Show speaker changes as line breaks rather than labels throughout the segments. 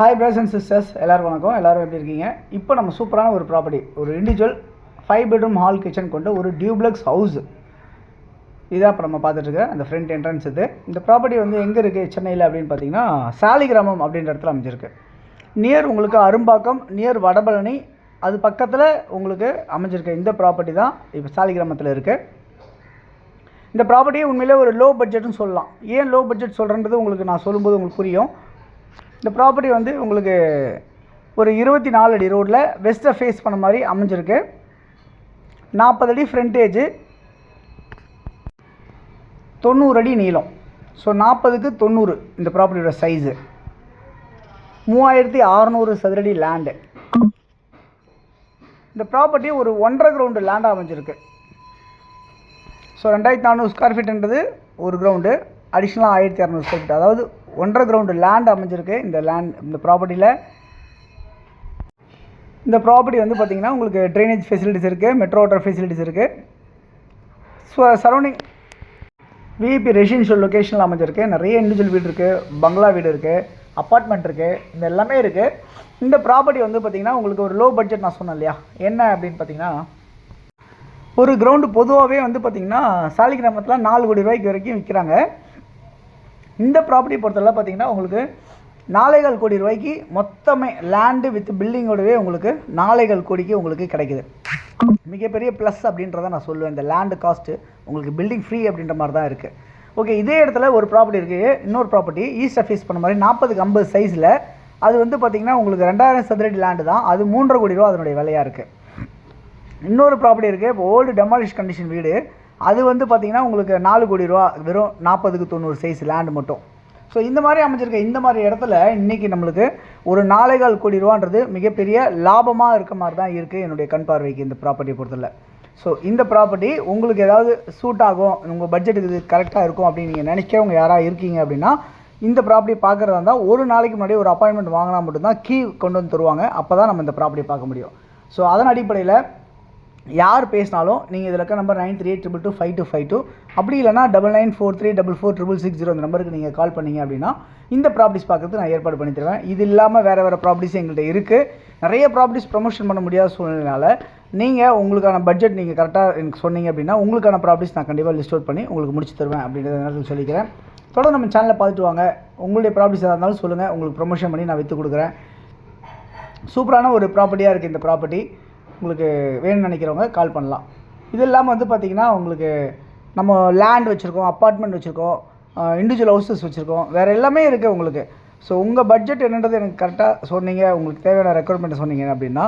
Hi brothers and sisters, எல்லோரும் வணக்கம். எல்லோரும் எப்படி இருக்கீங்க? இப்போ நம்ம சூப்பரான ஒரு ப்ராப்பர்ட்டி, ஒரு இண்டிவிஜுவல் 5 பெட்ரூம் ஹால் கிச்சன் கொண்ட ஒரு டியூப்ளக்ஸ் ஹவுஸ் இதான் இப்போ நம்ம பார்த்துட்ருக்க அந்த ஃப்ரண்ட் என்ட்ரன்ஸ். இந்த ப்ராப்பர்ட்டி வந்து எங்கே இருக்குது சென்னையில் அப்படின்னு பார்த்தீங்கன்னா, சாலிகிராமம் அப்படின்ற இடத்துல அமைஞ்சிருக்கு. நியர் உங்களுக்கு அரும்பாக்கம், நியர் வடபழனி, அது பக்கத்தில் உங்களுக்கு அமைஞ்சிருக்கு. இந்த ப்ராப்பர்ட்டி தான் இப்போ சாலிகிராமத்தில் இருக்குது. இந்த ப்ராப்பர்ட்டியை உண்மையிலே ஒரு லோ பட்ஜெட்னு சொல்லலாம். ஏன் லோ பட்ஜெட் சொல்கிறேன்றது உங்களுக்கு நான் சொல்லும்போது உங்களுக்கு புரியும். இந்த ப்ராப்பர்ட்டி வந்து உங்களுக்கு ஒரு 24 அடி ரோட்டில் வெஸ்ட்டை ஃபேஸ் பண்ண மாதிரி அமைஞ்சிருக்கு. 40 அடி ஃப்ரண்டேஜு, 90 அடி நீளம். ஸோ 40க்கு 90 இந்த ப்ராப்பர்ட்டியோட சைஸு. 3600 சதுரடி லேண்டு. இந்த ப்ராப்பர்ட்டி ஒரு 1.5 கிரவுண்டு லேண்டாக அமைஞ்சிருக்கு. ஸோ 2400 ஸ்கொயர் ஃபீட்டுன்றது ஒரு கிரவுண்டு, அடிஷ்னலாக 1200 ஸ்கொயர் ஃபீட், அதாவது 1.5 கிரவுண்டு லேண்ட் அமைஞ்சிருக்கு இந்த ப்ராப்பர்ட்டியில். இந்த ப்ராப்பர்ட்டி வந்து பார்த்திங்கன்னா உங்களுக்கு ட்ரைனேஜ் ஃபெசிலிட்டிஸ் இருக்குது, மெட்ரோ வாட்டர் ஃபெசிலிட்டிஸ் இருக்குது. ஸோ சரௌண்டிங் விஐபி ரெசிடென்ஷியல் லொக்கேஷனில் அமைஞ்சிருக்கு. நிறைய இண்டிவிஜுவல் வீடு இருக்குது, பங்களா வீடு இருக்குது, அப்பார்ட்மெண்ட் இருக்குது, இந்த எல்லாமே இருக்குது. இந்த ப்ராப்பர்ட்டி வந்து பார்த்திங்கன்னா உங்களுக்கு ஒரு லோ பட்ஜெட் நான் சொன்னேன் இல்லையா, என்ன அப்படின்னு பார்த்திங்கன்னா, ஒரு கிரவுண்டு பொதுவாகவே வந்து பார்த்திங்கன்னா சாலிகிராமத்தில் 4 கோடி ரூபாய்க்கு வரைக்கும் விற்கிறாங்க. இந்த ப்ராப்பர்ட்டி பொறுத்தவரை பார்த்திங்கன்னா உங்களுக்கு 4.25 கோடி ரூபாய்க்கு மொத்தமே லேண்டு வித் பில்டிங்கோடவே உங்களுக்கு 4.25 கோடிக்கு உங்களுக்கு கிடைக்குது. மிகப்பெரிய ப்ளஸ் அப்படின்றத நான் சொல்லுவேன். இந்த லேண்டு காஸ்ட்டு உங்களுக்கு பில்டிங் ஃப்ரீ அப்படின்ற மாதிரி தான் இருக்குது. ஓகே, இதே இடத்துல ஒரு ப்ராப்பர்ட்டி இருக்குது, இன்னொரு ப்ராப்பர்ட்டி ஈஸ்ட் ஃபேஸ் பண்ண மாதிரி 40க்கு 50 சைஸில். அது வந்து பார்த்திங்கன்னா உங்களுக்கு 2000 சதுரடி லேண்டு தான். அது 3.5 கோடி ரூபா அதனுடைய விலையாக இருக்குது. இன்னொரு ப்ராப்பர்ட்டி இருக்குது, இப்போ ஓல்டு டெமாலிஷ் கண்டிஷன் வீடு. அது வந்து பார்த்திங்கன்னா உங்களுக்கு 4 கோடி ரூபா, வெறும் 40க்கு 90 சைஸ் லேண்டு மட்டும். ஸோ இந்த மாதிரி அமைஞ்சிருக்க இந்த மாதிரி இடத்துல இன்றைக்கி நம்மளுக்கு ஒரு 4.25 கோடி ரூபான்றது மிகப்பெரிய லாபமாக இருக்க மாதிரி தான் இருக்குது என்னுடைய கண் பார்வைக்கு இந்த ப்ராப்பர்ட்டியை பொறுத்தல. ஸோ இந்த ப்ராப்பர்ட்டி உங்களுக்கு ஏதாவது சூட் ஆகும், உங்கள் பட்ஜெட்டுக்கு இது கரெக்டாக இருக்கும் அப்படின்னு நீங்கள் நினைக்கிறவங்க யாராக இருக்கீங்க அப்படின்னா, இந்த ப்ராப்பர்ட்டி பார்க்குறதா இருந்தால் ஒரு நாளைக்கு முன்னாடி ஒரு அப்பாயின்மெண்ட் வாங்கினா மட்டும்தான் கீ கொண்டு வந்து தருவாங்க. அப்போ தான் நம்ம இந்த ப்ராப்பர்ட்டி பார்க்க முடியும். ஸோ அதன் அடிப்படையில் யார் பேசினாலும் நீங்கள் இதில் இருக்க நம்பர் 9382252252, அப்படி இல்லைனா 9943446660 அந்த நம்பருக்கு நீங்கள் கால் பண்ணிங்க அப்படின்னா இந்த ப்ராப்பர்ட்டிஸ் பார்க்குறதுக்கு நான் ஏற்பாடு பண்ணி தருவேன். இது இல்லாமல் வேறு ப்ராப்பர்ட்டிஸ் எங்கள்கிட்ட இருக்குது. நிறைய ப்ராப்பர்ட்டிஸ் ப்ரமோஷன் பண்ண முடியாத சூழ்நிலையால் நீங்கள் உங்களுக்கான பட்ஜெட் நீங்கள் கரெக்டாக எனக்கு சொன்னீங்க அப்படின்னா உங்களுக்கான ப்ராப்பர்ட்டிஸ் நான் கண்டிப்பாக லிஸ்ட் அவுட் பண்ணி உங்களுக்கு முடிச்சு தருவேன் அப்படின்றத நேரத்தில் சொல்லிக்கிறேன். தொடர்ந்து நம்ம சேனலை பார்த்துட்டு வாங்க. உங்களுடைய ப்ராப்பர்ட்டிஸ் எதாக இருந்தாலும் சொல்லுங்கள், உங்களுக்கு ப்ரமோஷன் பண்ணி நான் விற்று கொடுக்குறேன். சூப்பரான ஒரு ப்ராப்பர்ட்டியாக இருக்குது இந்த ப்ராப்பர்ட்டி. உங்களுக்கு வேணும்னு நினைக்கிறவங்க கால் பண்ணலாம். இது இல்லாமல் வந்து பார்த்திங்கன்னா உங்களுக்கு நம்ம லேண்ட் வச்சுருக்கோம், அப்பார்ட்மெண்ட் வச்சுருக்கோம், இண்டிவிஜுவல் ஹவுசஸ் வச்சுருக்கோம், வேறு எல்லாமே இருக்குது உங்களுக்கு. ஸோ உங்கள் பட்ஜெட் என்னன்றது எனக்கு கரெக்டாக சொன்னீங்க, உங்களுக்கு தேவையான ரெக்குவயர்மெண்ட்டை சொன்னீங்க அப்படின்னா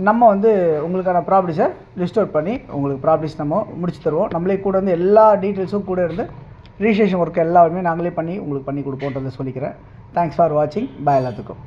நம்ம வந்து உங்களுக்கான ப்ராப்பர்ட்டிஸை லிஸ்ட் அவுட் பண்ணி உங்களுக்கு ப்ராப்பர்ட்டிஸ் நம்ம முடிச்சு தருவோம். நம்மளே கூட வந்து எல்லா டீட்டெயில்ஸும் கூட இருந்து ரிஜிஸ்ட்ரேஷன் ஒர்க் எல்லாருமே நாங்களே பண்ணி உங்களுக்கு பண்ணி கொடுப்போன்றதை சொல்லிக்கிறேன். தேங்க்ஸ் ஃபார் வாட்சிங். பாய் எல்லாத்துக்கும்.